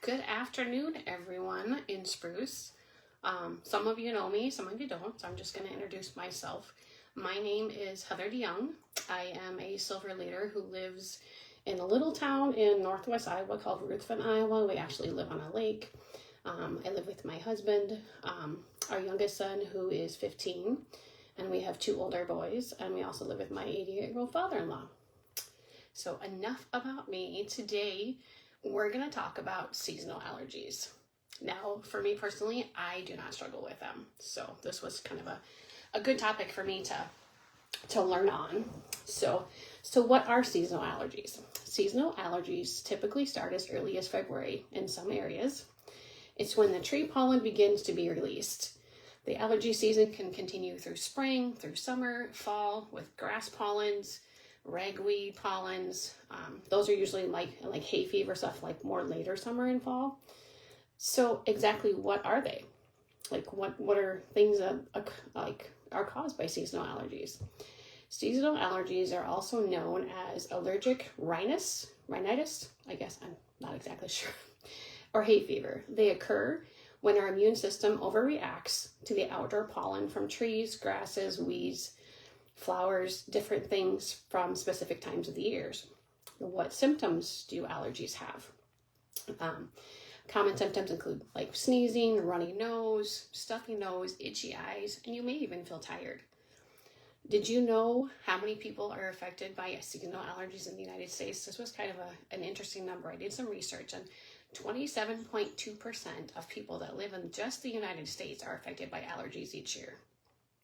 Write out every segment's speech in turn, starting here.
Good afternoon, everyone in Spruce. Some of you know me, some of you don't, so I'm just going to introduce myself. My name is Heather DeJong. I am a silver leader who lives in a little town in northwest Iowa called Ruthven, Iowa. We actually live on a lake. I live with my husband, our youngest son, who is 15, and we have two older boys, and we also live with my 88-year-old father-in-law. So enough about me. Today, we're going to talk about seasonal allergies. Now, for me personally, I do not struggle with them. So this was kind of a good topic for me to learn on. So what are seasonal allergies? Seasonal allergies typically start as early as February in some areas. It's when the tree pollen begins to be released. The allergy season can continue through spring, through summer, fall, with grass pollens, ragweed pollens. Those are usually like hay fever stuff, like more later summer and fall. So exactly what are they? Like what are things that are caused by seasonal allergies? Seasonal allergies are also known as allergic rhinitis, I guess, I'm not exactly sure, or hay fever. They occur when our immune system overreacts to the outdoor pollen from trees, grasses, weeds, flowers, different things from specific times of the years. What symptoms do allergies have? Common symptoms include like sneezing, runny nose, stuffy nose, itchy eyes, and you may even feel tired. Did you know how many people are affected by seasonal allergies in the United States? This was kind of an interesting number. I did some research, and 27.2% of people that live in just the United States are affected by allergies each year.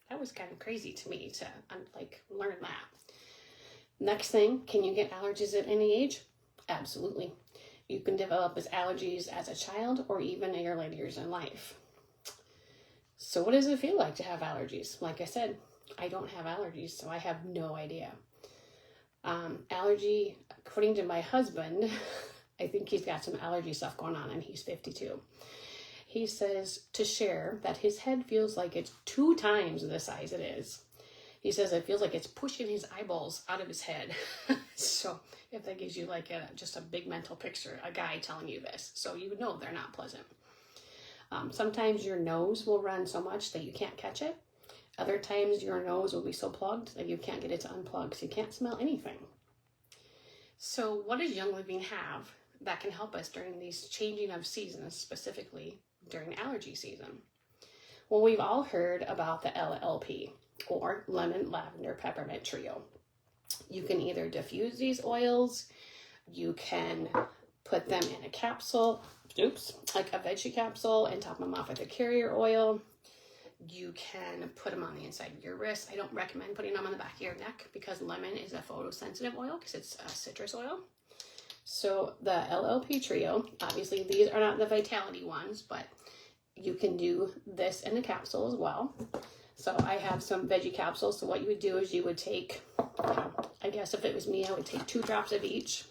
That was kind of crazy to me to learn that. Next thing, can you get allergies at any age? Absolutely. You can develop allergies as a child or even in your later years in life. So what does it feel like to have allergies? Like I said, I don't have allergies, so I have no idea. Allergy, according to my husband, I think he's got some allergy stuff going on, and he's 52. He says to share that his head feels like it's 2 times the size it is. He says it feels like it's pushing his eyeballs out of his head. So if that gives you just a big mental picture, a guy telling you this, so you know they're not pleasant. Sometimes your nose will run so much that you can't catch it. Other times your nose will be so plugged that you can't get it to unplug, so you can't smell anything. So what does Young Living have that can help us during these changing of seasons, specifically during allergy season? Well, we've all heard about the LLP, or lemon, lavender, peppermint trio. You can either diffuse these oils, you can put them in a capsule, like a veggie capsule, and top them off with a carrier oil. You can put them on the inside of your wrist. I don't recommend putting them on the back of your neck because lemon is a photosensitive oil because it's a citrus oil. So the LLP trio, obviously these are not the Vitality ones, but you can do this in a capsule as well. So I have some veggie capsules. So what you would do is you would take, I guess if it was me, I would take 2 drops of each.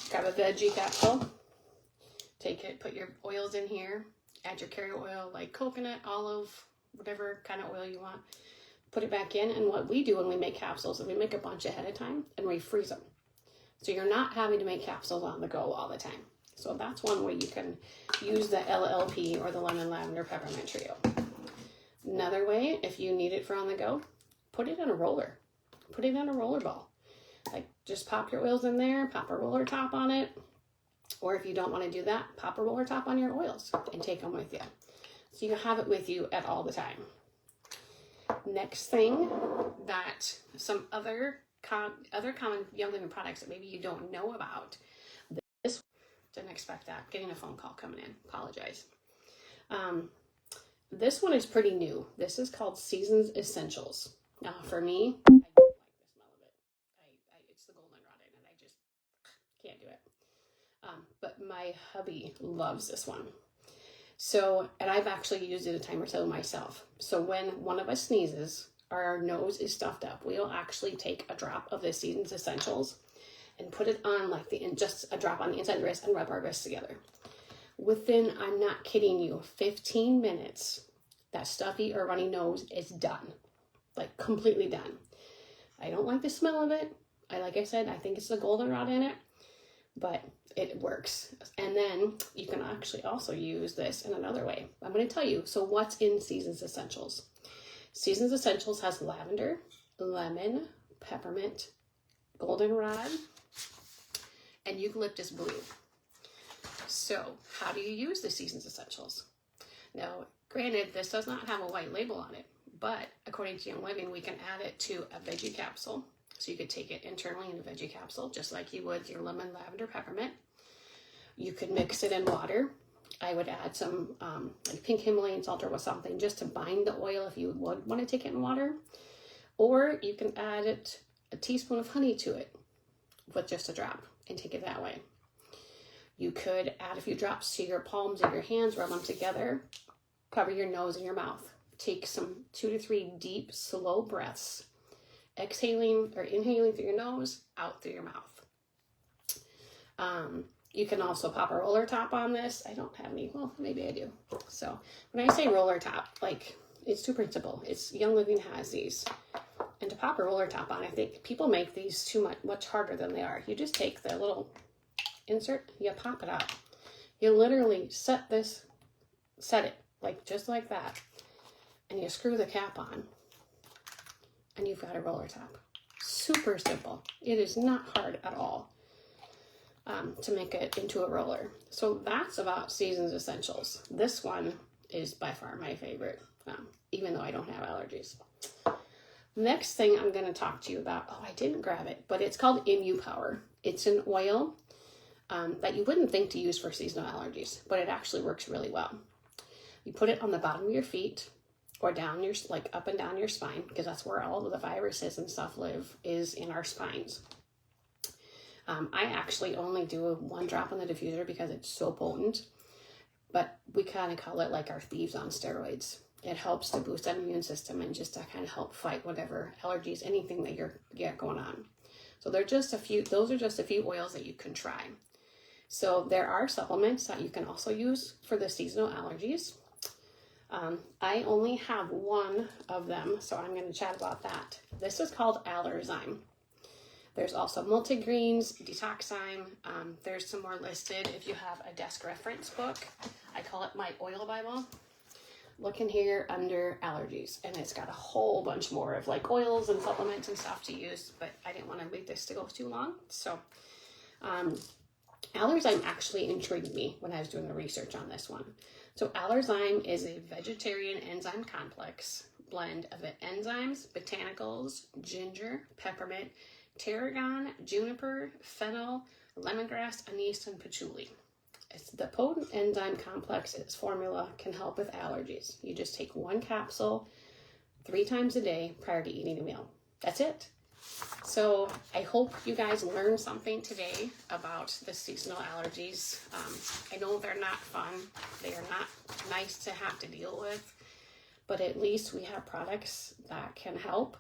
Grab a veggie capsule, take it, put your oils in here, add your carrier oil like coconut, olive, whatever kind of oil you want. Put it back in, and what we do when we make capsules is we make a bunch ahead of time and we freeze them. So you're not having to make capsules on the go all the time. So that's one way you can use the LLP or the lemon, lavender, peppermint trio. Another way, if you need it for on the go, put it in a roller. Put it in a roller ball. Like just pop your oils in there, pop a roller top on it. Or if you don't want to do that, pop a roller top on your oils and take them with you. So you have it with you at all the time. Next thing, that some other common Young Living products that maybe you don't know about. This, didn't expect that. Getting a phone call coming in. Apologize. This one is pretty new. This is called Seasons Essentials. Now, for me, I don't like the smell of it. It's the goldenrod in it. I just can't do it. But my hubby loves this one. So, and I've actually used it a time or so myself. So when one of us sneezes, our nose is stuffed up, we'll actually take a drop of this Seasons Essentials and put it on just a drop on the inside of the wrist and rub our wrists together. Within, I'm not kidding you, 15 minutes, that stuffy or runny nose is done. Like completely done. I don't like the smell of it. Like I said, I think it's the goldenrod in it. but it works. And then you can actually also use this in another way. I'm going to tell you. So what's in Seasons Essentials? Seasons Essentials has lavender, lemon, peppermint, goldenrod, and eucalyptus blue. So how do you use the Seasons Essentials? Now, granted, this does not have a white label on it, but according to Young Living, we can add it to a veggie capsule. So you could take it internally in a veggie capsule, just like you would your lemon, lavender, peppermint. You could mix it in water. I would add some like pink Himalayan salt or something just to bind the oil if you would want to take it in water. Or you can add a teaspoon of honey to it with just a drop and take it that way. You could add a few drops to your palms of your hands, rub them together, cover your nose and your mouth. Take some 2 to 3 deep, slow breaths, exhaling or inhaling through your nose, out through your mouth. You can also pop a roller top on this. I don't have any, well, maybe I do. So when I say roller top, like it's too principle. It's Young Living has these. And to pop a roller top on, I think people make these too much harder than they are. You just take the little insert, you pop it out. You literally set it like just like that. And you screw the cap on. And you've got a roller top. Super simple. It is not hard at all to make it into a roller. So that's about Seasons Essentials. This one is by far my favorite, even though I don't have allergies. Next thing I'm going to talk to you about, I didn't grab it, but it's called Immune Power. It's an oil that you wouldn't think to use for seasonal allergies, but it actually works really well. You put it on the bottom of your feet, or down your, like up and down your spine, because that's where all of the viruses and stuff live, is in our spines. I actually only do 1 drop on the diffuser because it's so potent, but we kind of call it like our thieves on steroids. It helps to boost that immune system and just to kind of help fight whatever allergies, anything that you're going on. So those are just a few oils that you can try. So there are supplements that you can also use for the seasonal allergies. I only have one of them, so I'm going to chat about that. This is called Allerzyme. There's also multigreens, detoxime. There's some more listed if you have a desk reference book. I call it my oil Bible. Look in here under allergies, and it's got a whole bunch more of like oils and supplements and stuff to use, but I didn't want to make this to go too long. So Allerzyme actually intrigued me when I was doing the research on this one. So Allerzyme is a vegetarian enzyme complex blend of enzymes, botanicals, ginger, peppermint, tarragon, juniper, fennel, lemongrass, anise, and patchouli. It's the potent enzyme complex. Its formula can help with allergies. You just take 1 capsule 3 times a day prior to eating a meal. That's it. So I hope you guys learned something today about the seasonal allergies. I know they're not fun. They are not nice to have to deal with, but at least we have products that can help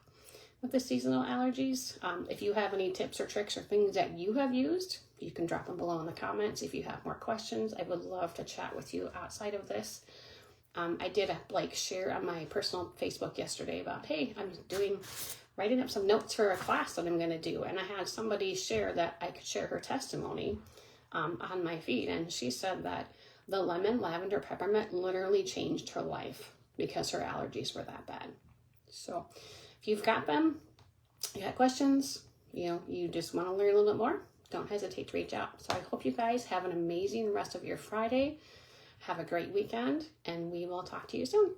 with the seasonal allergies. If you have any tips or tricks or things that you have used, you can drop them below in the comments. If you have more questions, I would love to chat with you outside of this. I did share on my personal Facebook yesterday about, hey, I'm writing up some notes for a class that I'm going to do. And I had somebody share that I could share her testimony on my feed. And she said that the lemon, lavender, peppermint literally changed her life because her allergies were that bad. So if you've got them, you got questions, you just want to learn a little bit more, don't hesitate to reach out. So I hope you guys have an amazing rest of your Friday. Have a great weekend, and we will talk to you soon.